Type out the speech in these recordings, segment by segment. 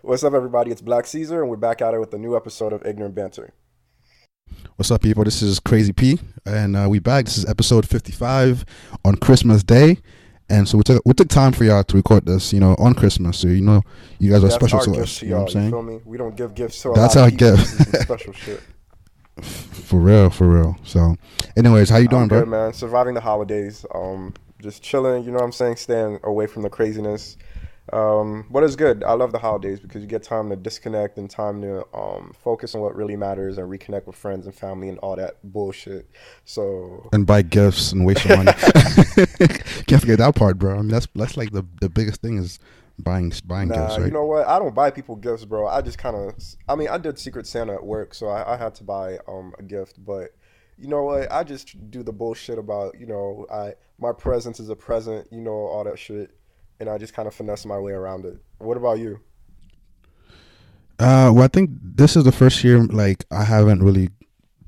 What's up, everybody? It's Black Caesar, and we're back at it with a new episode of Ignorant Banter. What's up, people? This is Crazy P, and we back. This is episode 55 on Christmas Day, and so we took time for y'all to record this, on Christmas. So you guys are That's special our to gift us. to You know y'all. what I'm saying? You feel me? We don't give gifts to a That's lot our of people. gift. This is some special shit. For real. So, anyways, how you doing, I'm bro? good, man. Surviving the holidays. Just chilling. You know what I'm saying? Staying away from the craziness. But it's good. I love the holidays because you get time to disconnect and time to focus on what really matters and reconnect with friends and family and all that bullshit. So And buy gifts and waste your money. Can't forget that part, bro. I mean, that's like the biggest thing is buying gifts, right? You know what? I don't buy people gifts, bro. I just I did Secret Santa at work, so I had to buy a gift. But you know what? I just do the bullshit about, my presence is a present, all that shit. And I just kind of finesse my way around it. What about you? Well, I think this is the first year like I haven't really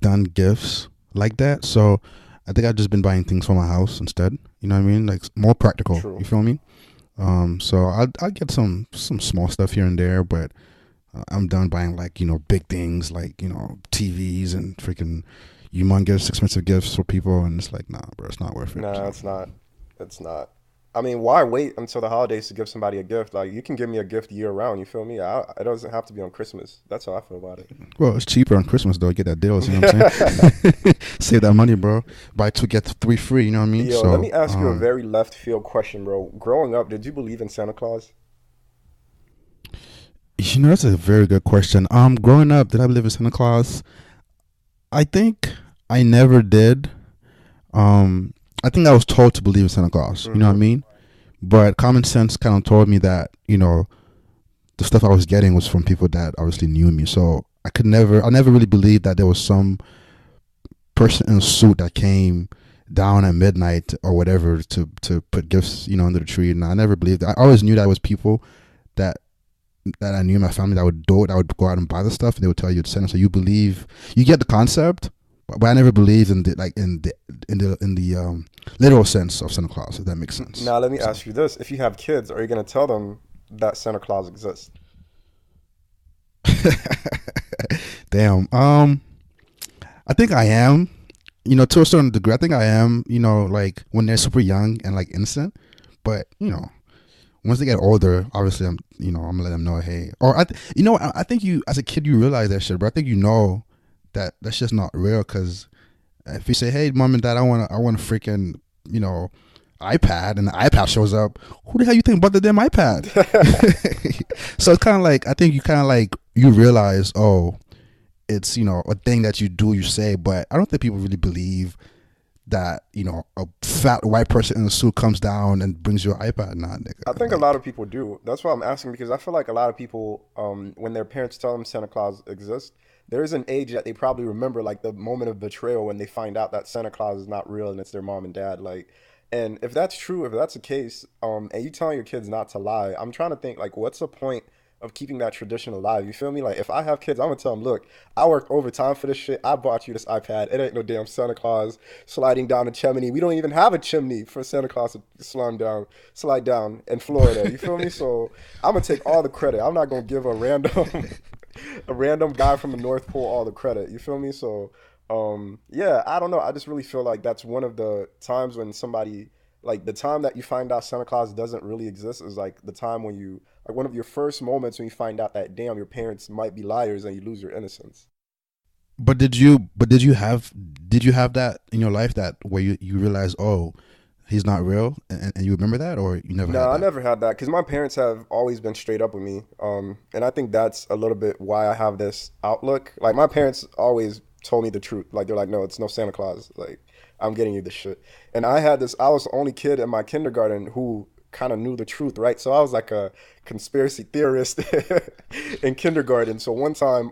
done gifts like that. So I think I've just been buying things for my house instead. You know what I mean? Like more practical. True. You feel me? So I'll get some small stuff here and there, but I'm done buying like big things like TVs and freaking humongous expensive gifts for people, and it's like, nah, bro, it's not worth it. Nah, it's not. It's not. I mean, why wait until the holidays to give somebody a gift? Like, you can give me a gift year round, you feel me? It doesn't have to be on Christmas. That's how I feel about it. Well, it's cheaper on Christmas though. Get that deals, you know what I'm saying? Save that money, bro. Buy two get three free. You know what I mean? Yo, So let me ask you a very left field question, bro. Growing up, did you believe in Santa Claus? that's a very good question. Growing up, did I believe in Santa Claus? I think I never did. I think I was told to believe in Santa Claus. You know what I mean? But common sense kind of told me that, the stuff I was getting was from people that obviously knew me. So I never really believed that there was some person in a suit that came down at midnight or whatever to put gifts, under the tree. And I never believed that. I always knew that it was people that I knew in my family that would do it, that would go out and buy the stuff, and they would tell you to send it. So you get the concept, but I never believed in the literal sense of Santa Claus, if that makes sense. Now, let me ask you this. If you have kids, are you going to tell them that Santa Claus exists? Damn. I think I am, to a certain degree. I think I am, like when they're super young and like innocent, but, once they get older, obviously I'm gonna let them know, hey, or I think you, as a kid, you realize that shit, but I think that that's just not real. Because if you say, hey, mom and dad, I want a freaking iPad, and the iPad shows up, who the hell you think bought the damn iPad? So it's kind of like, I think you realize, oh, it's a thing that you say, but I don't think people really believe that a fat white person in a suit comes down and brings you an iPad. Nah, nigga. I think a lot of people do. That's why I'm asking, because I feel like a lot of people, when their parents tell them Santa Claus exists, there is an age that they probably remember, like the moment of betrayal when they find out that Santa Claus is not real and it's their mom and dad. Like, and if that's true, if that's the case, and you telling your kids not to lie, I'm trying to think, like, what's the point of keeping that tradition alive? You feel me? Like, if I have kids, I'm gonna tell them, look, I worked overtime for this shit. I bought you this iPad. It ain't no damn Santa Claus sliding down a chimney. We don't even have a chimney for Santa Claus to slide down in Florida. You feel me? So I'm gonna take all the credit. I'm not gonna give a random guy from the North Pole all the credit. You feel me? So yeah, I don't know. I just really feel like that's one of the times when somebody, like, the time that you find out Santa Claus doesn't really exist is like the time when you, like, one of your first moments when you find out that, damn, your parents might be liars and you lose your innocence. But did you have that in your life, that where you realize, oh, he's not real, and you remember that, or you never? No, I never had that, because my parents have always been straight up with me, and I think that's a little bit why I have this outlook. Like, my parents always told me the truth. Like, they're like, no, it's no Santa Claus. Like, I'm getting you this shit. And I was the only kid in my kindergarten who kind of knew the truth, right? So I was like a conspiracy theorist in kindergarten. So one time,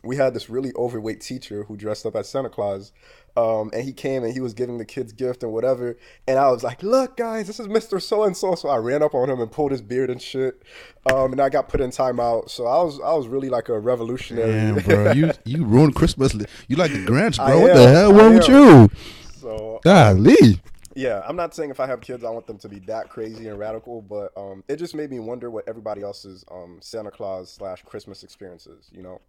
we had this really overweight teacher who dressed up as Santa Claus. And he came and he was giving the kids gift and whatever. And I was like, look, guys, this is Mr. So-and-so. So I ran up on him and pulled his beard and shit. And I got put in timeout. So I was really like a revolutionary. Damn, bro. You ruined Christmas. You like the Grinch, bro. What the hell wrong with you? So Golly. Yeah, I'm not saying if I have kids, I want them to be that crazy and radical, but it just made me wonder what everybody else's Santa Claus slash Christmas experiences. You know?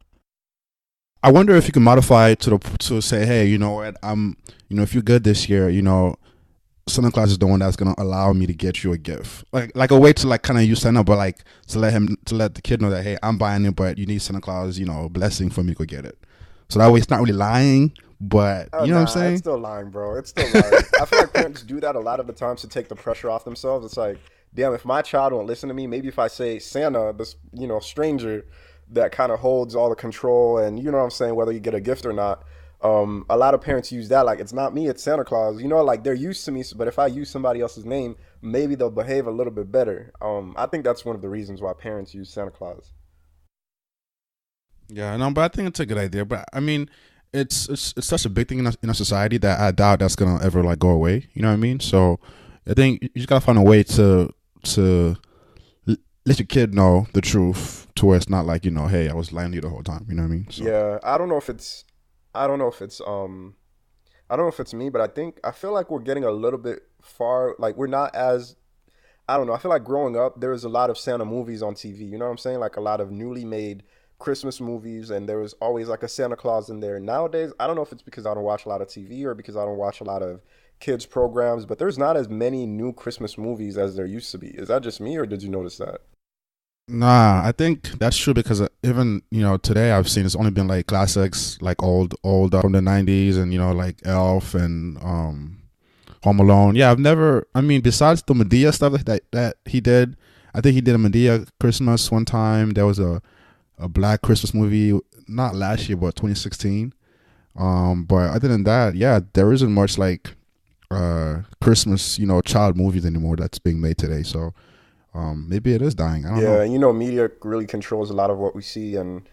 I wonder if you can modify it to say, hey, you know what, if you're good this year, Santa Claus is the one that's gonna allow me to get you a gift, like a way to like kind of use Santa, but like to let the kid know that, hey, I'm buying it, but you need Santa Claus, blessing for me to go get it. So that way it's not really lying, but Oh you know what I'm nah, it's saying? still lying, bro. It's still lying. I feel like parents do that a lot of the times to take the pressure off themselves. It's like, damn, if my child won't listen to me, maybe if I say Santa, this stranger that kind of holds all the control, and you know what I'm saying, whether you get a gift or not. A lot of parents use that like it's not me, it's Santa Claus. Like they're used to me, but if I use somebody else's name, maybe they'll behave a little bit better. I think that's one of the reasons why parents use Santa Claus. Yeah, no, but I think it's a good idea. But I mean, it's such a big thing in our society that I doubt that's gonna ever like go away. You know what I mean? So I think you just gotta find a way to let your kid know the truth to where it's not like, hey, I was lying to you the whole time. You know what I mean? So Yeah, I don't know if it's I don't know if it's me, but I feel like we're getting a little bit far. Like we're not as I don't know. I feel like growing up, there was a lot of Santa movies on TV. You know what I'm saying? Like a lot of newly made Christmas movies, and there was always like a Santa Claus in there. Nowadays, I don't know if it's because I don't watch a lot of TV or because I don't watch a lot of kids programs, but there's not as many new Christmas movies as there used to be. Is that just me, or did you notice that? nah, I think that's true because even today I've seen it's only been like classics like old from the '90s and like Elf and Home Alone. Yeah, I've never. I mean, besides the Medea stuff that he did, I think he did a Medea Christmas one time. There was a Black Christmas movie, not last year but 2016. But other than that, yeah, there isn't much like Christmas child movies anymore that's being made today. So maybe it is dying. I don't Yeah, know. and media really controls a lot of what we see, and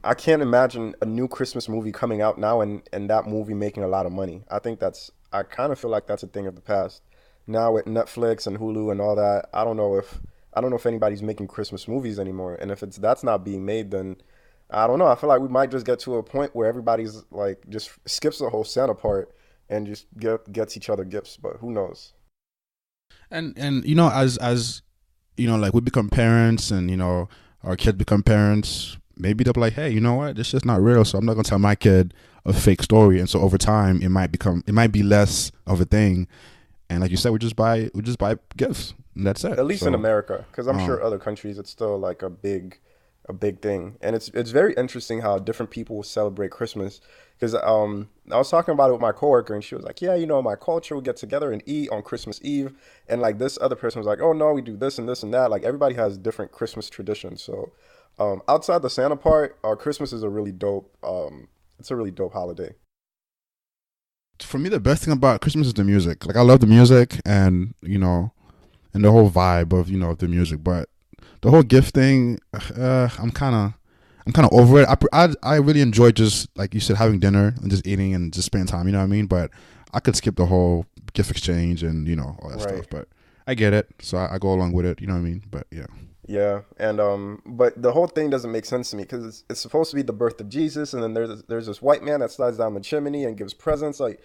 I can't imagine a new Christmas movie coming out now and that movie making a lot of money. I kind of feel like that's a thing of the past. Now with Netflix and Hulu and all that, I don't know if anybody's making Christmas movies anymore, and if it's that's not being made, then I don't know. I feel like we might just get to a point where everybody's like just skips the whole Santa part and just gets each other gifts, but who knows? And as like we become parents and our kids become parents, maybe they'll be like, hey, you know what, this is not real, so I'm not gonna tell my kid a fake story. And so over time it might be less of a thing, and like you said, we just buy gifts and that's it. At least in So America, because I'm sure um other countries it's still like a big thing, and it's very interesting how different people celebrate Christmas. Because I was talking about it with my coworker, and she was like, "Yeah, my culture we get together and eat on Christmas Eve," and like this other person was like, "Oh no, we do this and this and that." Like everybody has different Christmas traditions. So outside the Santa part, Christmas is a really dope. It's a really dope holiday. for me, the best thing about Christmas is the music. Like I love the music and and the whole vibe of the music, but the whole gift thing, I'm kind of over it. I really enjoy just like you said, having dinner and just eating and just spending time. You know what I mean? But I could skip the whole gift exchange and all that Right. stuff. But I get it, so I go along with it. You know what I mean? But yeah. Yeah, and but the whole thing doesn't make sense to me because it's supposed to be the birth of Jesus, and then there's this white man that slides down the chimney and gives presents. Like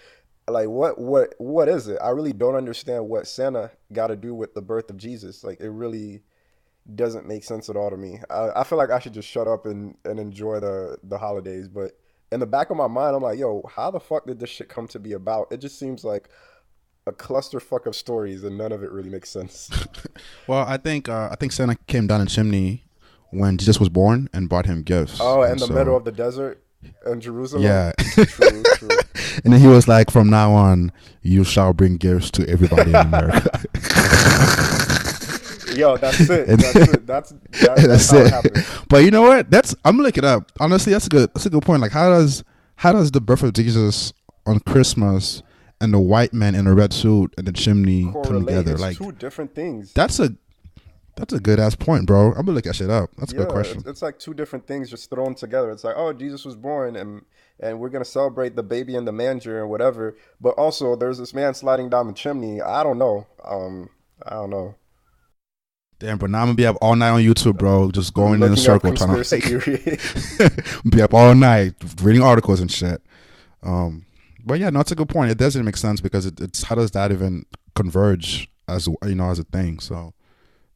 what is it? I really don't understand what Santa got to do with the birth of Jesus. Like it really doesn't make sense at all to me. I feel like I should just shut up and enjoy the holidays. But in the back of my mind, I'm like, yo, how the fuck did this shit come to be about? It just seems like a clusterfuck of stories, and none of it really makes sense. Well, I think Santa came down the chimney when Jesus was born and brought him gifts, Oh, in and the middle so of the desert in Jerusalem. yeah. True, true. And then he was like, from now on, you shall bring gifts to everybody in America. Yo, that's it. And That's it. That's that's how it it. happened. But you know what? I'm gonna look it up. Honestly, that's a good point. Like, how does the birth of Jesus on Christmas and the white man in a red suit and the chimney come Correlate. together? It's Like, two different things. that's a that's a good ass point, bro. I'm gonna look that shit up. That's a good Yeah, question. it's like two different things just thrown together. It's like, oh, Jesus was born, and we're gonna celebrate the baby in the manger and whatever. But also, there's this man sliding down the chimney. I don't know. I don't know. Damn, but now I'm gonna be up all night on YouTube, bro. Just going in a Looking up circle, trying to conspiracy like theory. be up all night reading articles and shit. Um, But yeah, no, it's a good point. It doesn't make sense because it's how does that even converge as as a thing? So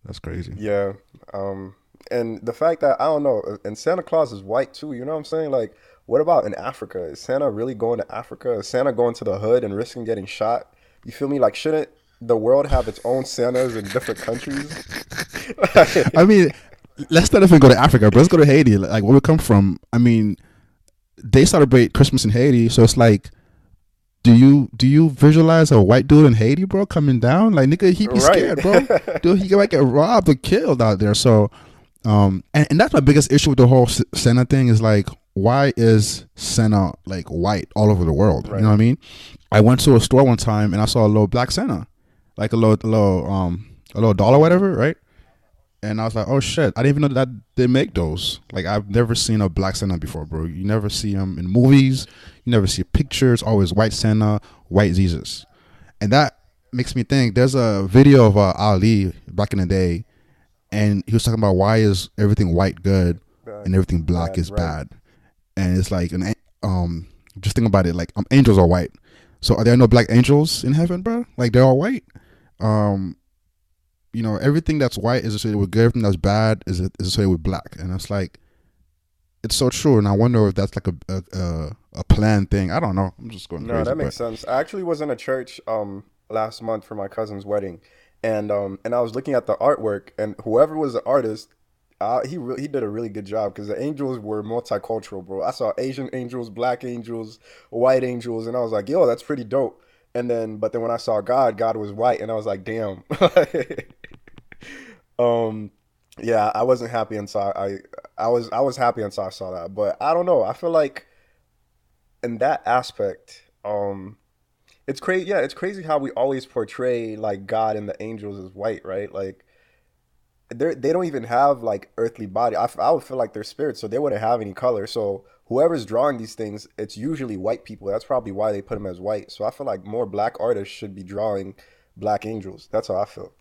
that's crazy. Yeah. Um, and the fact that I don't know, and Santa Claus is white too. You know what I'm saying? Like, what about in Africa? Is Santa really going to Africa? Is Santa going to the hood and risking getting shot? You feel me? Like, shouldn't the world have its own Santas in different countries? I mean, let's not even go to Africa, but let's go to Haiti. Like where we come from. I mean, they celebrate Christmas in Haiti, so it's like, do you visualize a white dude in Haiti, bro, coming down? Like nigga, he'd be Right. scared, bro. Dude, he might get robbed or killed out there. So, and that's my biggest issue with the whole Santa thing is like, why is Santa like white all over the world? You know Right. what I mean? I went to a store one time and I saw a little black Santa, like a little doll or whatever, right? And I was like, oh shit, I didn't even know that they make those. Like I've never seen a black Santa before, bro. You never see them in movies. You never see pictures. Always white Santa, white Jesus, and that makes me think. There's a video of Ali back in the day, and he was talking about why is everything white good Bad. and everything black Bad. is Right. bad, and it's like just think about it. Like angels are white, so are there no black angels in heaven, bro? Like they're all white. Um, everything that's white is associated with good. Everything that's bad is associated with black, and it's like it's so true. And I wonder if that's like a planned thing. I don't know. I'm just going No, crazy, that makes but sense. I actually was in a church last month for my cousin's wedding, and I was looking at the artwork, and whoever was the artist, he did a really good job because the angels were multicultural, bro. I saw Asian angels, black angels, white angels, and I was like, yo, that's pretty dope. But then when I saw God, God was white, and I was like, damn. um, yeah, I wasn't happy until I was happy until I saw that, but I don't know. I feel like in that aspect, it's crazy. Yeah, it's crazy how we always portray like God and the angels as white, right? Like they don't even have like earthly body. I would feel like they're spirits, so they wouldn't have any color. So whoever's drawing these things, it's usually white people. That's probably why they put them as white. So I feel like more black artists should be drawing black angels. That's how I feel.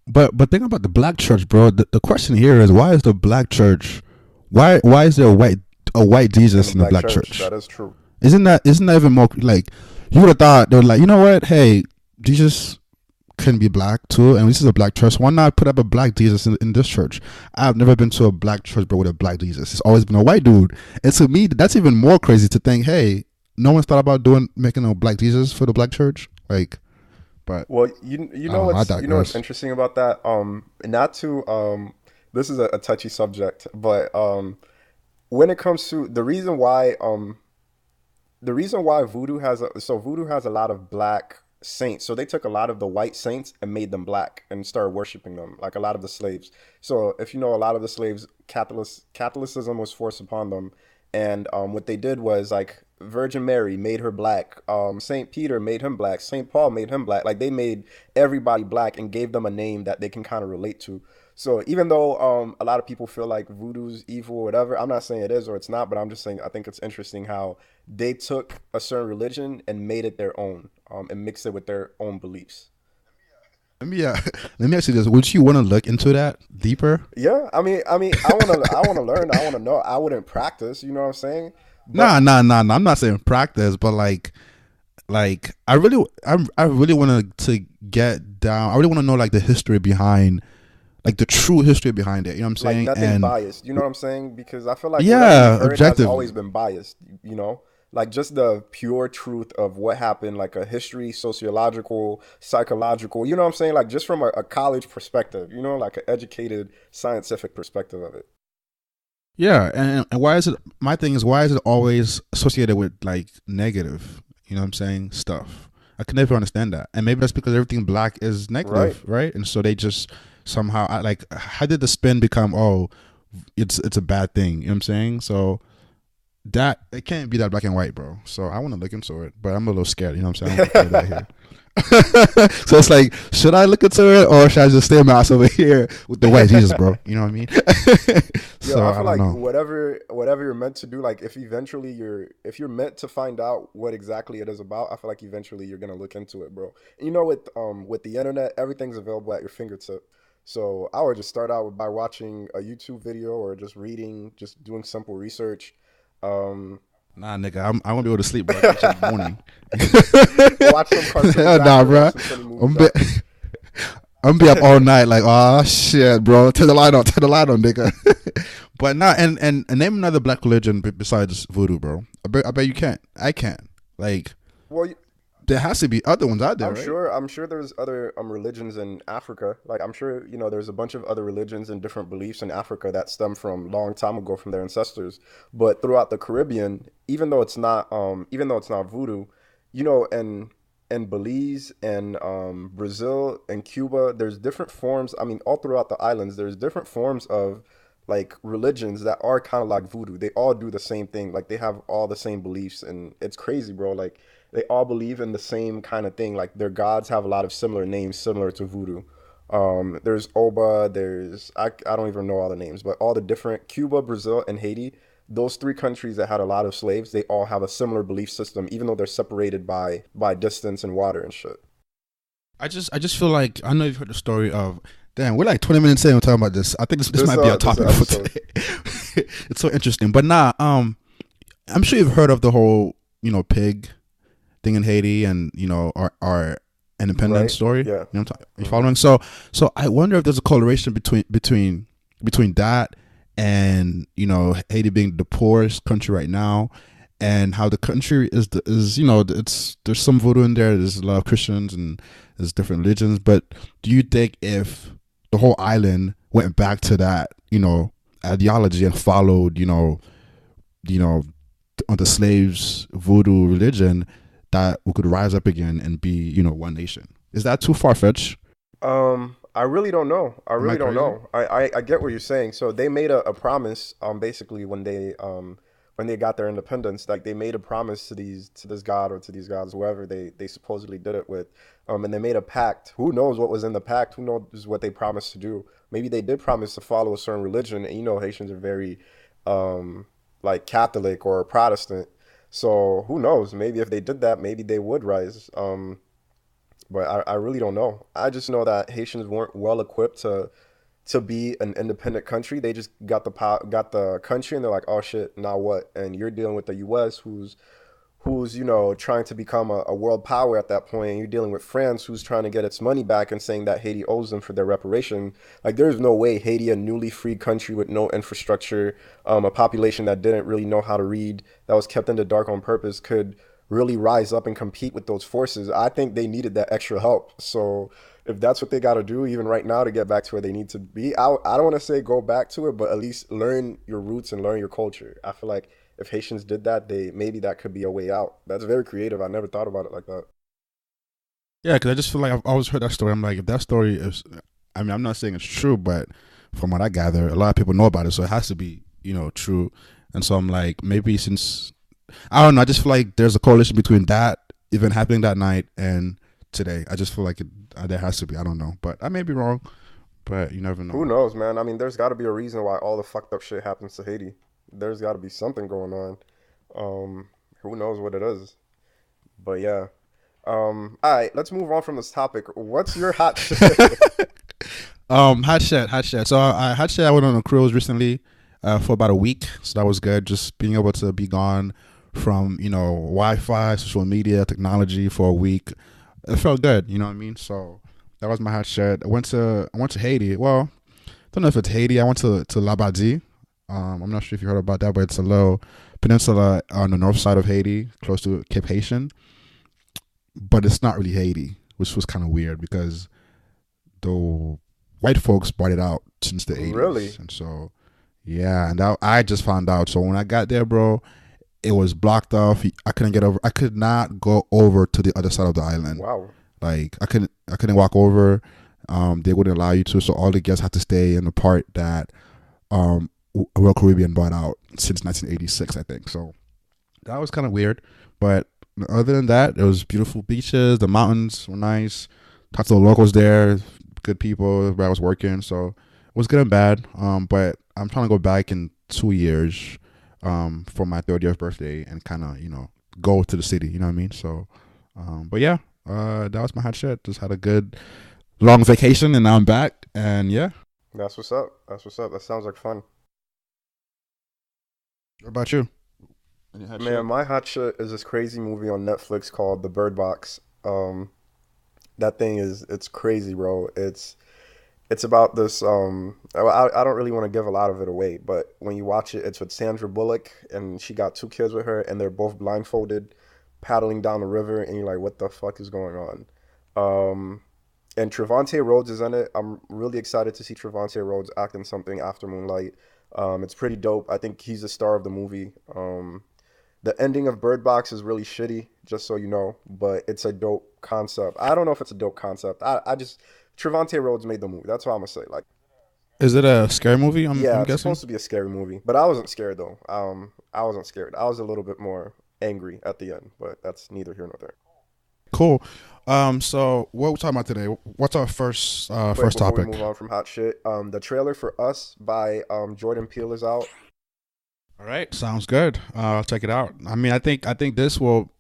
but think about the black church, bro. The question here is why is the black church, why is there a white In the Jesus in the black black church, church? that is true. Isn't that even more like you would have thought they were like, you know what? Hey, Jesus can be black too, and this is a black church. Why not put up a black Jesus in this church? I've never been to a black church, but with a black Jesus. It's always been a white dude. And to me, that's even more crazy to think. Hey, no one's thought about making a black Jesus for the black church. Like, but Well, you I know don't know. I what's digress. interesting about that? Not to this is a touchy subject, but when it comes to the reason why Voodoo has a lot of black saints. So they took a lot of the white saints and made them black and started worshiping them, like a lot of the slaves. So if you know, a lot of the slaves, Catholicism was forced upon them, and what they did was like Virgin Mary made her black, Saint Peter made him black, Saint Paul made him black. Like they made everybody black and gave them a name that they can kind of relate to. So even though a lot of people feel like voodoo's evil or whatever, I'm not saying it is or it's not, but I'm just saying I think it's interesting how they took a certain religion and made it their own, and mixed it with their own beliefs. Let me let me ask you this: would you want to look into that deeper? Yeah, I mean, I wanna learn, I wanna know. I wouldn't practice, you know what I'm saying? But Nah. I'm not saying practice, but like I really wanted to get down. I really want to know like the history behind, like the true history behind it. You know what I'm like saying? nothing And biased, you know what I'm saying? Because I feel like whatever we've yeah, heard has objectively. always been biased, you know? Like just the pure truth of what happened, like a history, sociological, psychological, you know what I'm saying? Like just from a college perspective, like an educated scientific perspective of it. Yeah, and why is it? My thing is why is it always associated with like negative? You know what I'm saying? Stuff. I can never understand that, and maybe that's because everything black is Right. negative, right? And so they just somehow like how did the spin become? Oh, it's a bad thing. You know what I'm saying? So that it can't be that black and white, bro. So I want to look into it, but I'm a little scared. You know what I'm saying? I don't want to play that here. So it's like, should I look into it or should I just stay my ass over here with the white Jesus, bro? You know what I mean? Yo, So I I feel don't like know. whatever you're meant to do, like if you're meant to find out what exactly it is about, I feel like eventually you're gonna look into it, bro. And with the internet, everything's available at your fingertip. So I would just start out by watching a YouTube video or just reading, just doing simple research. Um, Nah, nigga, I won't be able to sleep, bro. That shit in the morning. Watch some cartoons Hell nah, after. Watch bro. some funny movies I'm be, after. I'm be up all night like, oh shit, bro. Turn the light on, nigga. But nah, and name another black religion besides voodoo, bro. I bet you can't. I can't. Like, Well, there has to be other ones out there, I'm right? sure. I'm sure there's other religions in Africa. Like I'm sure there's a bunch of other religions and different beliefs in Africa that stem from long time ago from their ancestors. But throughout the Caribbean, even though it's not voodoo, in Belize and Brazil and Cuba, there's different forms. I mean, all throughout the islands, there's different forms of like religions that are kind of like voodoo. They all do the same thing. Like they have all the same beliefs, and it's crazy, bro. Like they all believe in the same kind of thing. Like their gods have a lot of similar names, similar to voodoo. There's Oba, I don't even know all the names, but all the different Cuba, Brazil, and Haiti. Those three countries that had a lot of slaves, they all have a similar belief system, even though they're separated by distance and water and shit. I just feel like I know you've heard the story of. Damn, we're like 20 minutes in. We're talking about this. I think this might be our This topic for episode, today. It's so interesting, but nah. I'm sure you've heard of the whole pig thing in Haiti and our independence right? story. Yeah. You Hmm. following? So I wonder if there's a correlation between that and Haiti being the poorest country right now, and how the country it's there's some voodoo in there. There's a lot of Christians and there's different religions. But do you think if the whole island went back to that ideology and followed you know on the slaves voodoo religion, that we could rise up again and be one nation? Is that too far fetched? I really don't know. I Am I really don't crazy? know. I get what you're saying. So they made a promise, basically when they got their independence, like they made a promise to this god or to these gods, whoever they supposedly did it with, and they made a pact. Who knows what was in the pact? Who knows what they promised to do? Maybe they did promise to follow a certain religion, and Haitians are very, like Catholic or Protestant. So who knows? Maybe if they did that, maybe they would rise. But I really don't know. I just know that Haitians weren't well equipped to be an independent country. They just got the country, and they're like, oh shit, now what? And you're dealing with the U.S., who's trying to become a world power at that point, and you're dealing with France, who's trying to get its money back and saying that Haiti owes them for their reparation. Like there's no way Haiti, a newly freed country with no infrastructure, a population that didn't really know how to read, that was kept in the dark on purpose, could really rise up and compete with those forces. I think they needed that extra help. So if that's what they got to do, even right now, to get back to where they need to be, I don't want to say go back to it, but at least learn your roots and learn your culture. I feel like if Haitians did that, they maybe that could be a way out. That's very creative. I never thought about it like that. Yeah, because I just feel like I've always heard that story. I'm like, if that story is, I mean, I'm not saying it's true, but from what I gather, a lot of people know about it, so it has to be, true. And so I'm like, maybe since I don't know, I just feel like there's a correlation between that event happening that night and today. I just feel like there has to be. I don't know, but I may be wrong. But you never know. Who knows, man? I mean, there's got to be a reason why all the fucked up shit happens to Haiti. There's got to be something going on. Who knows what it is? But yeah. All right, let's move on from this topic. What's your hot shit? Hot shit. So I hot shit. I went on a cruise recently, for about a week. So that was good. Just being able to be gone from Wi-Fi, social media, technology for a week. It felt good. You know what I mean? So that was my hot shit. I went to Haiti. Well, I don't know if it's Haiti. I went to Labadie. I'm not sure if you heard about that, but it's a little peninsula on the north side of Haiti, close to Cape Haitian. But it's not really Haiti, which was kind of weird because the white folks bought it out since the 80s. Really? And so, yeah, and I just found out. So when I got there, bro, it was blocked off. I couldn't get over. I could not go over to the other side of the island. Wow. Like I couldn't walk over. They wouldn't allow you to. So all the guests had to stay in the part that Royal Caribbean bought out since 1986, I think. So that was kind of weird. But other than that, it was beautiful beaches. The mountains were nice. Talked to the locals there, good people where I was working. So it was good and bad. But I'm trying to go back in 2 years, for my 30th birthday and kind of go to the city. You know what I mean? So, but yeah, that was my hot shit. Just had a good long vacation and now I'm back. And yeah, That's what's up. That's what's up. That sounds like fun. what about you? Any hot Man, shit? my hot shit is this crazy movie on Netflix called The Bird Box. That thing is it's crazy, bro. It's about this. I don't really want to give a lot of it away, but when you watch it, it's with Sandra Bullock, and she got two kids with her, and they're both blindfolded, paddling down the river, and you're like, what the fuck is going on? Um, and Trevante Rhodes is in it. I'm really excited to see Trevante Rhodes act in something after Moonlight. It's pretty dope. I think he's the star of the movie. The ending of Bird Box is really shitty, just so you know, but it's a dope concept. I don't know if it's a dope concept. I just Trevante Rhodes made the movie. That's what I'm gonna say. Like, Is it a scary movie? yeah, I'm it's guessing. supposed to be a scary movie, but I wasn't scared though. I wasn't scared. I was a little bit more angry at the end, but that's neither here nor there. Cool. So what we talking about today? What's our first Quick first before we topic? move on from hot shit, the trailer for Us by Jordan Peele is out. All right, sounds good. I'll check it out. I mean, I think this will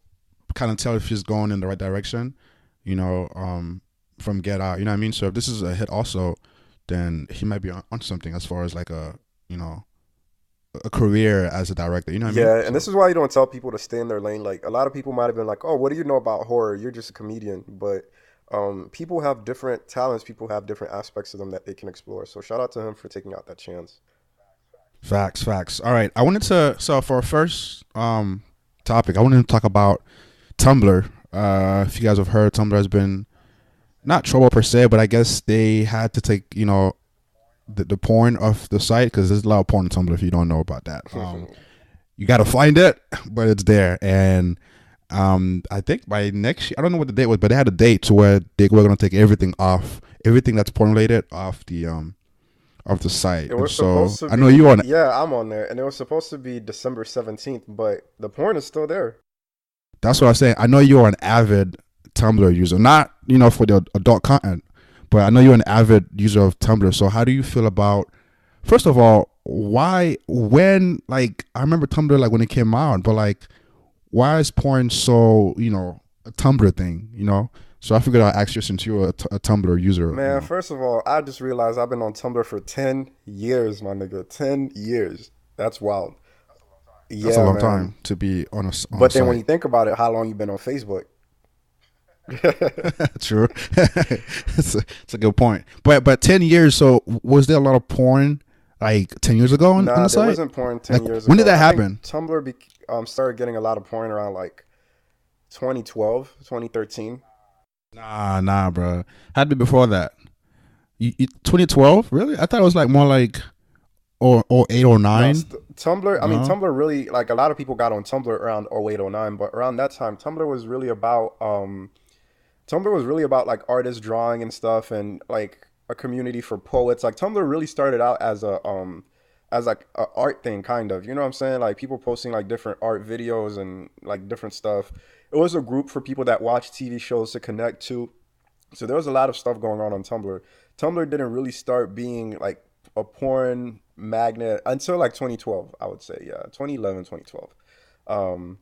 kind of tell if she's going in the right direction. You know, from Get Out. You know what I mean? So if this is a hit, also, then he might be on something as far as like a you know a career as a director. You know what I mean? Yeah, and So this is why you don't tell people to stay in their lane. Like a lot of people might have been like, "Oh, what do you know about horror? You're just a comedian." But people have different talents. People have different aspects of them that they can explore. So shout out to him for taking out that chance. facts, facts. All right, I wanted to for our first topic, I wanted to talk about Tumblr. If you guys have heard, Tumblr has been not trouble per se, but I guess they had to take the porn off the site because there's a lot of porn on Tumblr. If you don't know about that, you got to find it, but it's there. And I think by next year, I don't know what the date was, but they had a date to where they were going to take everything off, everything that's porn related off the site. It And was so supposed to I know you be, on. yeah, I'm on there, and it was supposed to be December 17th, but the porn is still there. That's what I'm saying. I know you're an avid Tumblr user, not for the adult content, but I know you're an avid user of Tumblr. So how do you feel about, first of all, why when like I remember Tumblr like when it came out, but like why is porn so a Tumblr thing? So I figured I'd ask you since you're a Tumblr user. Man, first of all, I just realized I've been on Tumblr for 10 years, my nigga. 10 years. That's wild. That's a Yeah, long man. time to be on a But then when site. you think about it, how long you been on Facebook? True. It's a good point. But 10 years. So was there a lot of porn like 10 years ago on Nah, the there site? wasn't porn Like 10 years when did ago. that I think happen? Tumblr started getting a lot of porn around like 2012, 2013. Nah, bro. Had to be before that. 2012? Really? I thought it was like more like or eight or No, nine. Tumblr, I mean, No. Tumblr really, like a lot of people got on Tumblr around 08, 09, but around that time, Tumblr was really about like artists drawing and stuff and like a community for poets. Like Tumblr really started out as like a art thing kind of. You know what I'm saying? Like people posting like different art videos and like different stuff. It was a group for people that watch TV shows to connect to. So there was a lot of stuff going on Tumblr. Tumblr didn't really start being like a porn magnet until like 2012, I would say. Yeah, 2011, 2012. Um,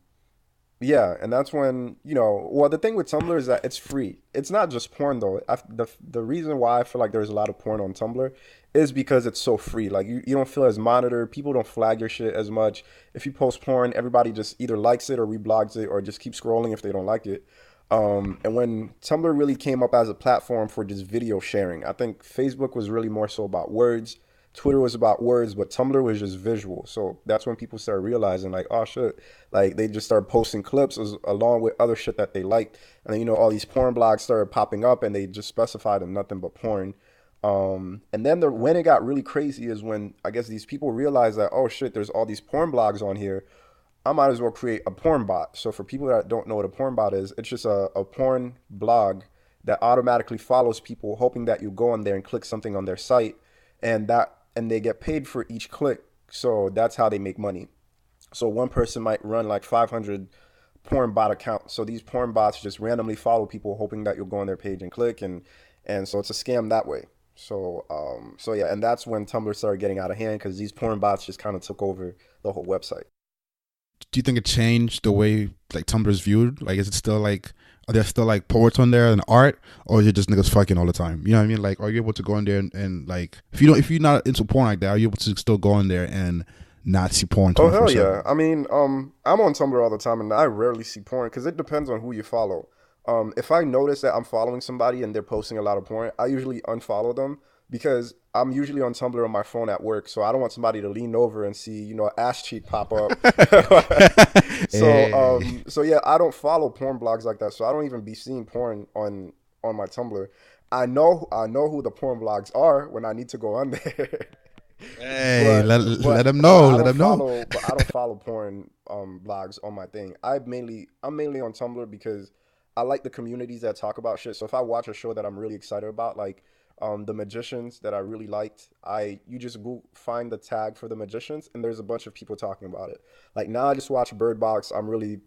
yeah, and that's when, well, the thing with Tumblr is that it's free. It's not just porn though. The reason why I feel like there's a lot of porn on Tumblr is because it's so free. Like you don't feel as monitored. People don't flag your shit as much. If you post porn, everybody just either likes it or reblogs it or just keep scrolling if they don't like it. And when Tumblr really came up as a platform for just video sharing, I think Facebook was really more so about words. Twitter was about words, but Tumblr was just visual. So that's when people started realizing, like, oh shit, like they just started posting clips along with other shit that they liked, and then all these porn blogs started popping up, and they just specified them nothing but porn. And then when it got really crazy is when I guess these people realized that, oh shit, there's all these porn blogs on here. I might as well create a porn bot. So for people that don't know what a porn bot is, it's just a porn blog that automatically follows people, hoping that you go on there and click something on their site, and they get paid for each click. So that's how they make money. So one person might run like 500 porn bot accounts. So these porn bots just randomly follow people, hoping that you'll go on their page and click, and so it's a scam that way. So yeah, and that's when Tumblr started getting out of hand because these porn bots just kind of took over the whole website. Do you think it changed the way like Tumblr's viewed? Like, is it still like, are there still like poets on there and art, or is it just niggas fucking all the time? You know what I mean? Like, are you able to go in there and like, if you're not into porn like that, are you able to still go in there and not see porn Oh twenty four hell yeah! seven. I mean, I'm on Tumblr all the time, and I rarely see porn because it depends on who you follow. If I notice that I'm following somebody and they're posting a lot of porn, I usually unfollow them because I'm usually on Tumblr on my phone at work, so I don't want somebody to lean over and see, ass cheek pop up. So, Hey. so yeah, I don't follow porn blogs like that, so I don't even be seeing porn on my Tumblr. I know who the porn blogs are when I need to go on there. Hey, but let but them but know. I Let don't them know. follow but I don't follow porn blogs on my thing. I'm mainly on Tumblr because I like the communities that talk about shit. So if I watch a show that I'm really excited about, like the Magicians that I really liked, I you just go find the tag for the Magicians and there's a bunch of people talking about it. Like now I just watch Bird Box. I'm really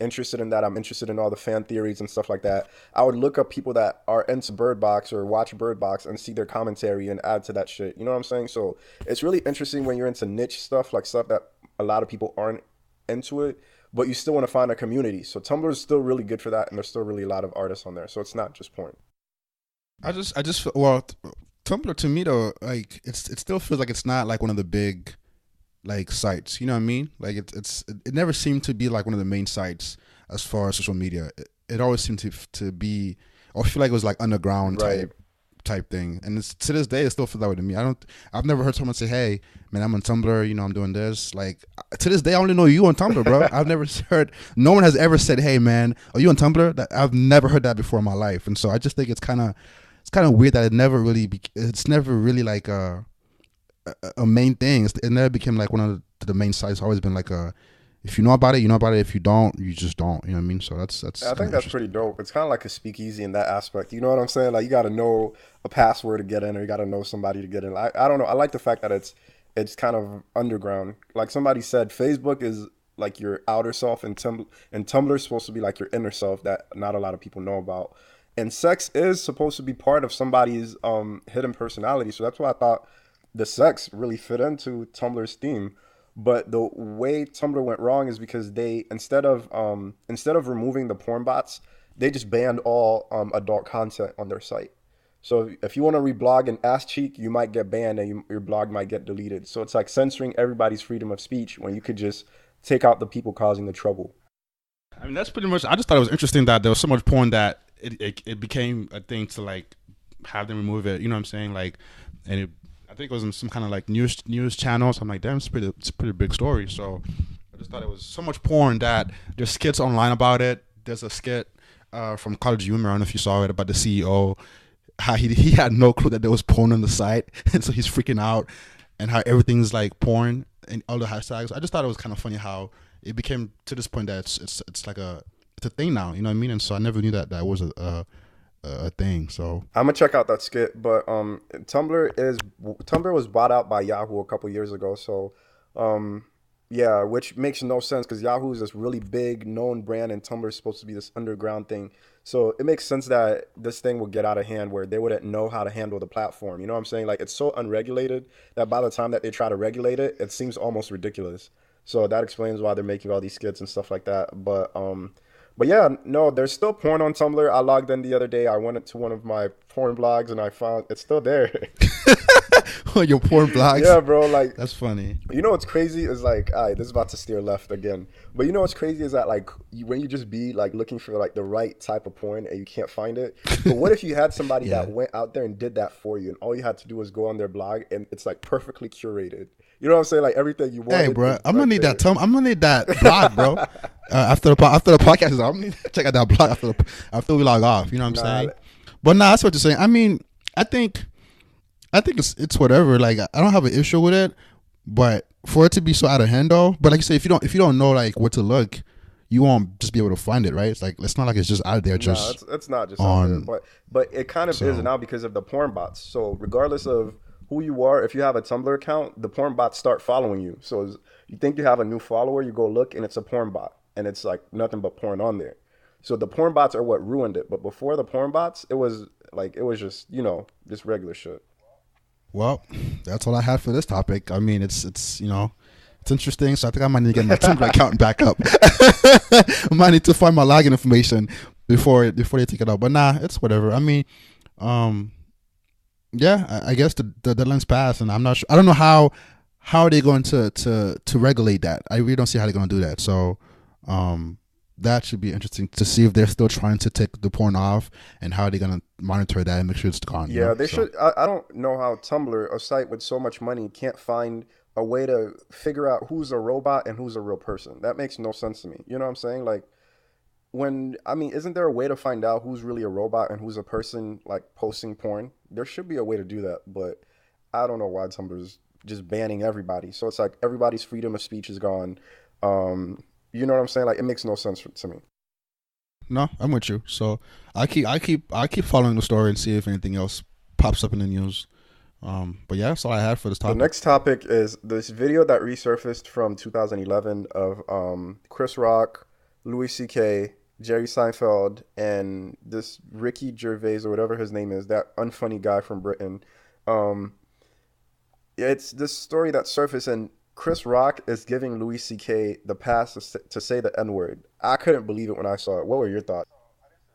interested in that. I'm interested in all the fan theories and stuff like that. I would look up people that are into Bird Box or watch Bird Box and see their commentary and add to that shit. You know what I'm saying? So it's really interesting when you're into niche stuff, like stuff that a lot of people aren't into it, but you still want to find a community. So Tumblr is still really good for that, and there's still really a lot of artists on there. So it's not just porn. Well, Tumblr to me though, like it still feels like it's not like one of the big like sites. You know what I mean? Like it never seemed to be like one of the main sites as far as social media. It always seemed to be, or feel like it was like underground Right. type thing. And to this day, it still feels that way to me. I've never heard someone say, "Hey, man, I'm on Tumblr. I'm doing this." Like to this day, I only know you on Tumblr, bro. I've never heard. No one has ever said, "Hey, man, are you on Tumblr?" I've never heard that before in my life. And so I just think it's kind of weird that it's never really like a main thing. It never became like one of the main sites. It's always been like if you know about it, you know about it. If you don't, you just don't. You know what I mean? So that's I kind think of that's interesting. pretty dope. It's kind of like a speakeasy in that aspect. You know what I'm saying? Like you got to know a password to get in, or you got to know somebody to get in. I don't know. I like the fact that it's kind of underground. Like somebody said, Facebook is like your outer self, and Tumblr is supposed to be like your inner self that not a lot of people know about. And sex is supposed to be part of somebody's hidden personality. So that's why I thought the sex really fit into Tumblr's theme. But the way Tumblr went wrong is because they instead of removing the porn bots, they just banned all adult content on their site. So if you want to reblog an ass cheek, you might get banned and your blog might get deleted. So it's like censoring everybody's freedom of speech when you could just take out the people causing the trouble. I mean, that's pretty much. I just thought it was interesting that there was so much porn that it became a thing to like have them remove it. You know what I'm saying? Like, and I think it was in some kind of like news channel. So I'm like, damn, it's a pretty big story. So I just thought it was so much porn that there's skits online about it. There's a skit from College Humor. I don't know if you saw it about the CEO. How he had no clue that there was porn on the site, and so he's freaking out, and how everything's like porn and all the hashtags. I just thought it was kind of funny how it became to this point that it's like it's a thing now. You know what I mean? And so I never knew that was a thing. So I'm gonna check out that skit, but Tumblr was bought out by Yahoo a couple years ago, so um, yeah, which makes no sense because Yahoo is this really big known brand, and Tumblr is supposed to be this underground thing. So it makes sense that this thing would get out of hand where they wouldn't know how to handle the platform. You know what I'm saying? Like it's so unregulated that by the time that they try to regulate it, it seems almost ridiculous. So that explains why they're making all these skits and stuff like that. But yeah, no, there's still porn on Tumblr. I logged in the other day. I went to one of my porn blogs and I found it's still there. your porn blogs. Yeah, bro. Like, That's funny. what's crazy is like, all right, this is about to steer left again. But what's crazy is that like when you just be like looking for like the right type of porn and you can't find it. But what if you had somebody Yeah. that went out there and did that for you, and all you had to do was go on their blog and it's like perfectly curated. You know what I'm saying? Like everything you Hey, wanted bro, is right there. I'm gonna need that blog, bro. After the podcast is out, I'm gonna need to check out that blog after we log off. You know what I'm Nah, saying? But nah, that's what you're saying. I mean, I think it's whatever. Like I don't have an issue with it, but for it to be so out of hand though. But like you say, if you don't know like where to look, you won't just be able to find it, right? It's not like it's just out there no, just it's not just out there, on. but it kind of is So now because of the porn bots. So regardless of who you are, if you have a Tumblr account, the porn bots start following you. So you think you have a new follower, you go look, and it's a porn bot, and it's like nothing but porn on there. So the porn bots are what ruined it. But before the porn bots, it was just just regular shit. well, that's all I had for this topic. I mean, it's interesting. So I think I might need to get my Tumblr account back up. I might need to find my login information before they take it out. But nah, it's whatever. I mean, um, yeah, I guess the deadline's passed, and I'm not sure. I don't know how are they going to regulate that? I really don't see how they're going to do that. So, um, that should be interesting to see if they're still trying to take the porn off and how they're going to monitor that and make sure it's gone. You Yeah, know, they so should. I don't know how Tumblr, a site with so much money, can't find a way to figure out who's a robot and who's a real person. That makes no sense to me. You know what I'm saying? Like, when I mean, isn't there a way to find out who's really a robot and who's a person like posting porn? There should be a way to do that, but I don't know why Tumblr's just banning everybody. So it's like everybody's freedom of speech is gone. You know what I'm saying? Like it makes no sense to me. no, I'm with you. So I keep following the story and see if anything else pops up in the news. But yeah, that's all I had for this The topic. next topic is this video that resurfaced from 2011 of Chris Rock, Louis C.K., Jerry Seinfeld, and this Ricky Gervais or whatever his name is, that unfunny guy from Britain. Um, it's this story that surfaced, and Chris Rock is giving Louis C.K. the pass to say the N word. I couldn't believe it when I saw it. What were your thoughts?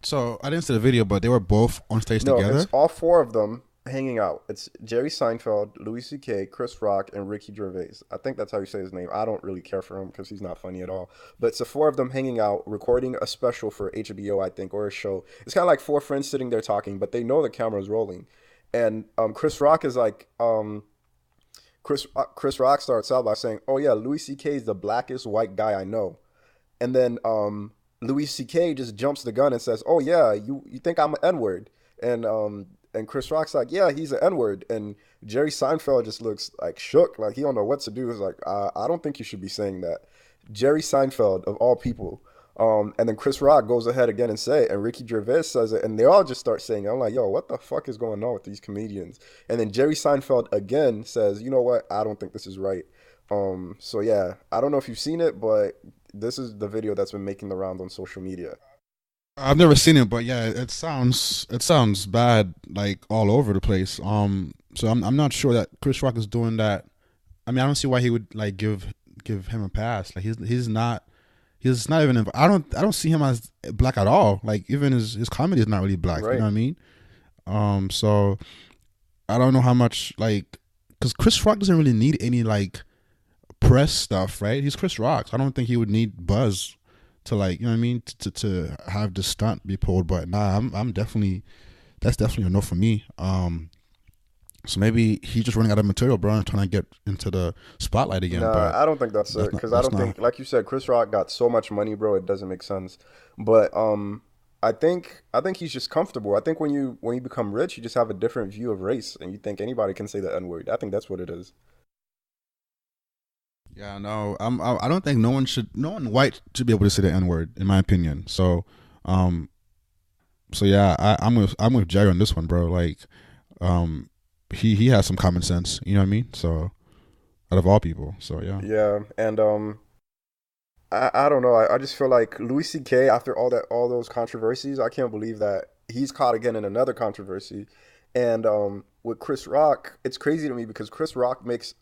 So I didn't see the video, but they were both on stage No, it's together. all four of them hanging out. It's Jerry Seinfeld, Louis C.K., Chris Rock, and Ricky Gervais. I think that's how you say his name. I don't really care for him because he's not funny at all. But it's the four of them hanging out, recording a special for HBO, I think, or a show. It's kind of like four friends sitting there talking, but they know the camera's rolling. And Chris Rock is like, Chris Rock starts out by saying, "Oh yeah, Louis C.K. is the blackest white guy I know." And then Louis C.K. just jumps the gun and says, "Oh yeah, you think I'm an N word?" And Chris Rock's like, "Yeah, he's an N word." And Jerry Seinfeld just looks like shook, like he don't know what to do. He's like, "I don't think you should be saying that." Jerry Seinfeld of all people. And then Chris Rock goes ahead again and say it, and Ricky Gervais says it, and they all just start saying it. I'm like, "Yo, what the fuck is going on with these comedians?" And then Jerry Seinfeld again says, "You know what? I don't think this is right." So yeah, I don't know if you've seen it, but this is the video that's been making the round on social media. I've never seen it, but yeah, it sounds bad, like all over the place. So I'm not sure that Chris Rock is doing that. I mean, I don't see why he would like give him a pass. Like he's not even. I don't see him as black at all. Like even his comedy is not really black. You know Right. what I mean? So I don't know how much like because Chris Rock doesn't really need any like press stuff, right? He's Chris Rock. So I don't think he would need buzz to like, you know what I mean, to have the stunt be pulled. But nah, I'm definitely that's definitely a no for me. So maybe he's just running out of material, bro, and trying to get into the spotlight again. Nah, But I don't think that's it. Because I that's don't not. think, like you said, Chris Rock got so much money, bro. It doesn't make sense. But I think he's just comfortable. I think when you become rich, you just have a different view of race, and you think anybody can say the N word. I think that's what it is. Yeah, no, I don't think no one white should be able to say the N word, in my opinion. Um, so yeah, I'm with Jerry on this one, bro. Like, um, he has some common sense. You know what I mean? So out of all people, so yeah. Yeah, and I don't know. I just feel like Louis C.K. after all those controversies, I can't believe that he's caught again in another controversy. And with Chris Rock, it's crazy to me because Chris Rock makes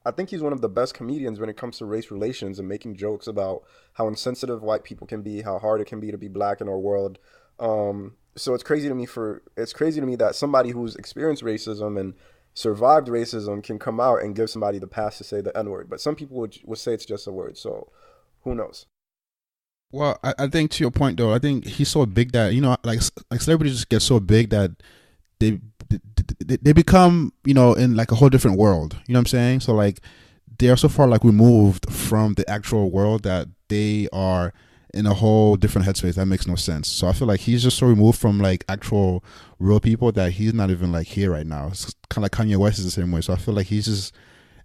I think he's one of the best comedians when it comes to race relations and making jokes about how insensitive white people can be, how hard it can be to be black in our world. So it's crazy to me that somebody who's experienced racism and survived racism can come out and give somebody the pass to say the N word. But some people would say it's just a word. So who knows? Well, I think to your point though, I think he's so big that like celebrities just get so big that they they become in like a whole different world. You know what I'm saying? So like they are so far like removed from the actual world that they are in a whole different headspace. That makes no sense. So I feel like he's just so removed from like actual real people that he's not even like here right now. It's kind of like Kanye West is the same way. So I feel like he's just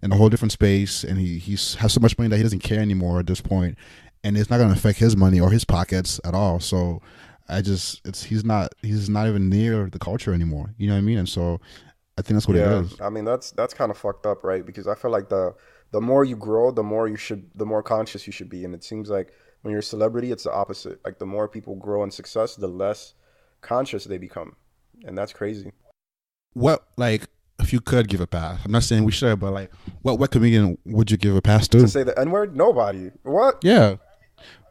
in a whole different space, and he's has so much money that he doesn't care anymore at this point, and it's not going to affect his money or his pockets at all. So he's not even near the culture anymore. You know what I mean? And so I think that's what it Yeah, is. I mean that's kind of fucked up, right? Because I feel like the more you grow, the more conscious you should be. And it seems like when you're a celebrity, it's the opposite. Like the more people grow in success, the less conscious they become, and that's crazy. What like if you could give a pass? I'm not saying we should, but like what comedian would you give a pass To to? say the N word, nobody. What? Yeah.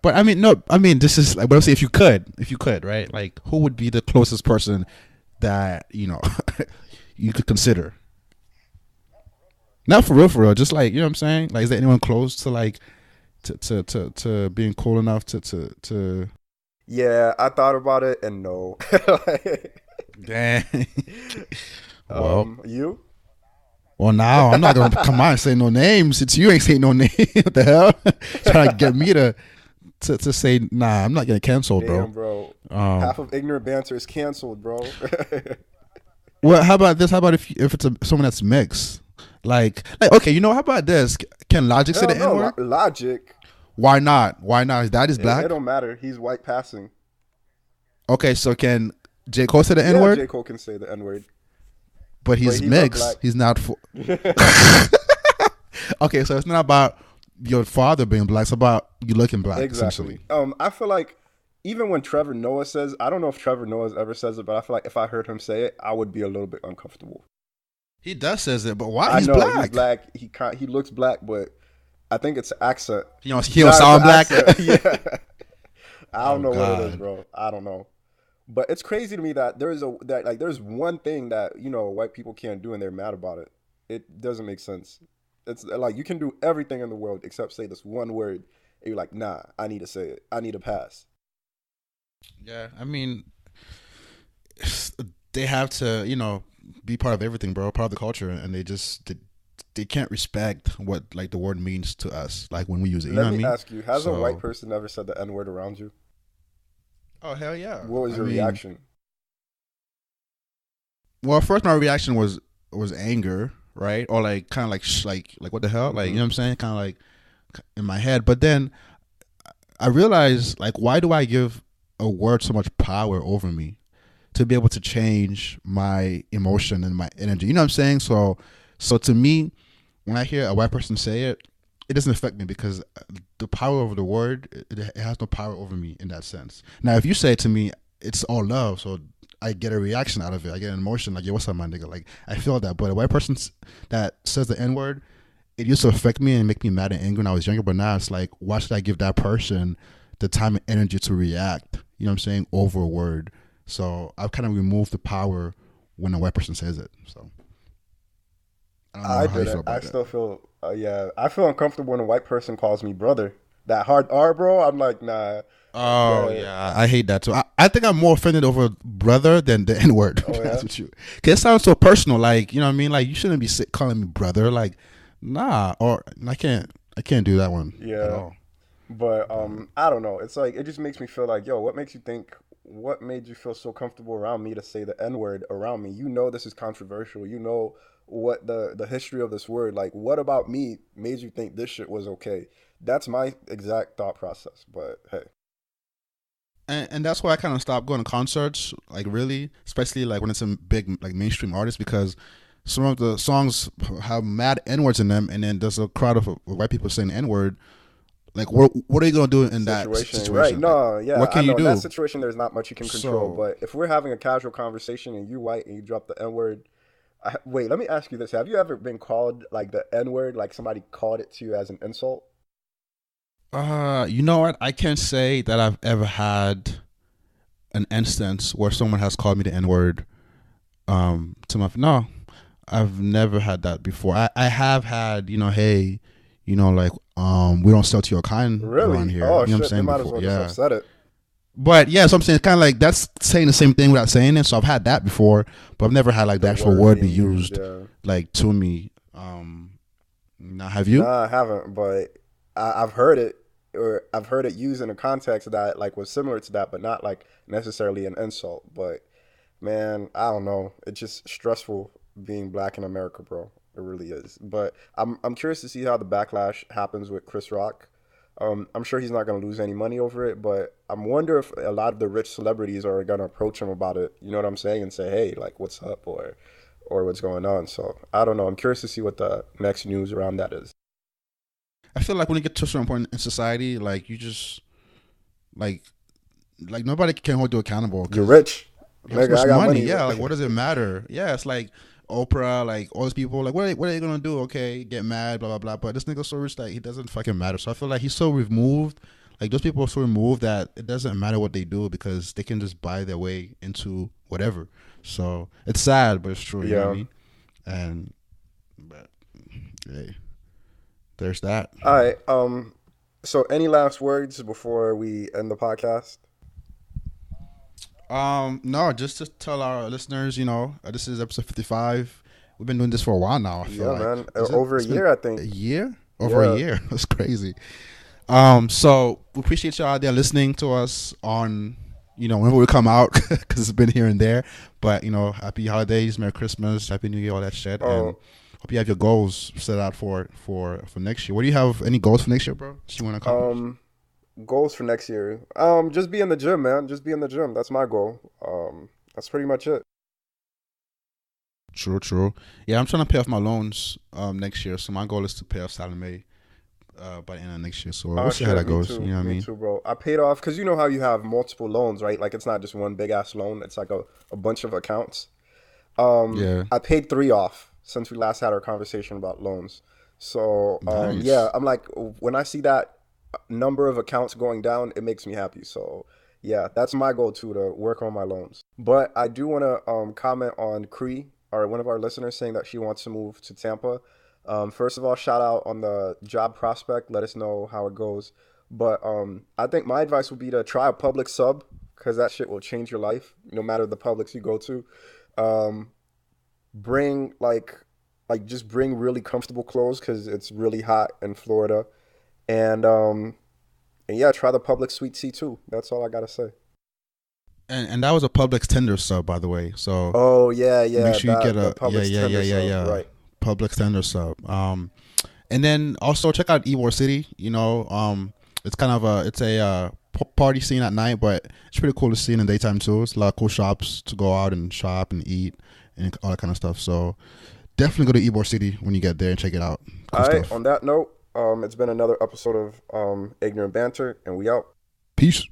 But I mean, no. I mean, this is like. But I'm saying, if you could, right? Like, who would be the closest person that you could consider? Not for real. Just like, you know what I'm saying. Like, is there anyone close to like to being cool enough to Yeah, I thought about it and no. Dang. Well, You? well, now I'm not gonna come out and say no names. It's you ain't saying no name. What the hell? Trying to get me to say nah. I'm not getting canceled, bro. Damn, bro. Half Um. of ignorant banter is canceled, bro. Well, how about this? How about if it's someone that's mixed? Like okay, you know, how about this? Can Logic say Hell the N no, word? Logic. Why not? Why not? His dad is It black. don't matter. He's white passing. Okay, so can J Cole say the N Yeah, word? J. Cole can say the N word, But but he's he look mixed. black. He's not. Okay, so it's not about your father being black. It's about you looking black, Exactly. essentially. I feel like even when Trevor Noah says, I don't know if Trevor Noah ever says it, but I feel like if I heard him say it, I would be a little bit uncomfortable. He does says it, but why? I He's know he's black. black. He looks black, but I think it's accent. He don't Nah, it's an sound black. accent. Yeah. I don't Oh know what it is, God. bro. I don't know. But it's crazy to me that there's one thing that, white people can't do and they're mad about it. It doesn't make sense. It's like you can do everything in the world except say this one word and you're like, "Nah, I need to say it. I need to pass." Yeah, I mean, they have to, be part of everything, bro, part of the culture, and they can't respect what like the word means to us, like when we use it. You know Let what I me mean? ask you, has a white So, person ever said the N-word around you? oh hell yeah. What was I your mean, reaction? well, first my reaction was anger, right, or like kind of like like what the hell, like you Hmm. know what I'm saying, kind of like in my head. But then I realized, like, why do I give a word so much power over me to be able to change my emotion and my energy? You know what I'm saying? So to me, when I hear a white person say it, it doesn't affect me because the power of the word, it has no power over me in that sense. Now, if you say it to me, it's all love, so I get a reaction out of it. I get an emotion, like, yo, what's up, my nigga? Like, I feel that. But a white person that says the N word, it used to affect me and make me mad and angry when I was younger. But now it's like, why should I give that person the time and energy to react? You know what I'm saying? Over a word. So I've kind of removed the power when a white person says it. So I don't know I how you feel didn't. I about that. still feel, yeah, I feel uncomfortable when a white person calls me brother. That hard R, bro. I'm like, nah. Oh The yeah, I hate that too. I think I'm more offended over brother than the N word. To Oh be honest yeah, with you, cause it sounds so personal. Like, you know what I mean. Like, you shouldn't be calling me brother. Like, nah. Or I can't do that one at yeah. all. But But I don't know. It's like it just makes me feel like, yo, what makes you think? What made you feel so comfortable around me to say the N word around me? You know this is controversial. You know what the history of this word. Like, what about me made you think this shit was okay? That's my exact thought process. But hey, and that's why I kind of stopped going to concerts. Like, really, especially like when it's a big like mainstream artist, because some of the songs have mad N words in them, and then there's a crowd of white people saying N word. Like, what are you gonna do in that situation, right? situation? Like, No, yeah, what I can you know. In that do? situation, there's not much you can control. So, But if we're having a casual conversation and you white and you drop the N word, wait, let me ask you this: have you ever been called like the N word, like somebody called it to you as an insult? you know what? I can't say that I've ever had an instance where someone has called me the N word. To my no, I've never had that before. I have had, hey, like, we don't sell to your kind around Really? here. Oh You know what I'm shit! They saying might as before, well just have yeah. said it. But yeah, so I'm saying it's kind of like that's saying the same thing without saying it. So I've had that before, but I've never had like the The actual word word be being used, used yeah. like to me. Now have you? Nah, I haven't, but I've heard it, or I've heard it used in a context that like was similar to that, but not like necessarily an insult. But man, I don't know. It's just stressful being black in America, bro. It really is. But I'm curious to see how the backlash happens with Chris Rock. I'm sure he's not going to lose any money over it, but I'm wonder if a lot of the rich celebrities are going to approach him about it. You know what I'm saying, and say, "Hey, like, what's up?" or "What's going on?" So I don't know. I'm curious to see what the next news around that is. I feel like when you get to a certain point in society, like you just like nobody can hold you accountable You're because rich, you have so nigga. much I got money. money. Yeah, like what does it matter? Yeah, it's like Oprah, like all these people, like what are they gonna do? Okay, get mad, blah blah blah. But this nigga's so rich that he doesn't fucking matter. So I feel like he's so removed. Like those people are so removed that it doesn't matter what they do because they can just buy their way into whatever. So it's sad, but it's true. You know what I Yeah. mean? And but Hey, there's that. All right. So any last words before we end the podcast? No, just to tell our listeners, this is episode 55. We've been doing this for a while now. I feel Yeah, like man. is it? Over a It's been year, I a think. year, over a Yeah. year. That's crazy. So we appreciate y'all out there listening to us on, whenever we come out, because it's been here and there. But happy holidays, Merry Christmas, Happy New Year, all that shit, and Oh, hope you have your goals set out for next year. What do you have? Any goals for next year, bro? That you want to accomplish? um, goals for next year. Just be in the gym, man. Just be in the gym. That's my goal. That's pretty much it. True, true. Yeah, I'm trying to pay off my loans next year. So my goal is to pay off Salome by the end of next year. So we'll see how Shit, that me goes. You too. know what I Me mean? too, bro. I paid off because you know how you have multiple loans, right? Like it's not just one big ass loan. It's like a bunch of accounts. Yeah. I paid three off since we last had our conversation about loans. So, yeah, Nice. I'm like, when I see that number of accounts going down, it makes me happy. So, yeah, that's my goal too, to work on my loans. But I do want to comment on Cree, or one of our listeners, saying that she wants to move to Tampa. First of all, shout out on the job prospect. Let us know how it goes. But I think my advice would be to try a public sub because that shit will change your life, no matter the publics you go to. Um, bring just bring really comfortable clothes because it's really hot in Florida, and yeah, try the public sweet tea too. That's all I gotta say. And that was a Publix tender sub, by the way. So Oh yeah, make yeah, sure you get that the yeah, Publix yeah, yeah, tender yeah, sub, yeah. right? Publix tender sub. And then also check out Ybor City. It's kind of a party scene at night, but it's pretty cool to see in the daytime too. It's a lot of cool shops to go out and shop and eat and all that kind of stuff. So definitely go to Ybor City when you get there and check it out. Cool All right. stuff. On that note, it's been another episode of Ignorant Banter, and we out. Peace.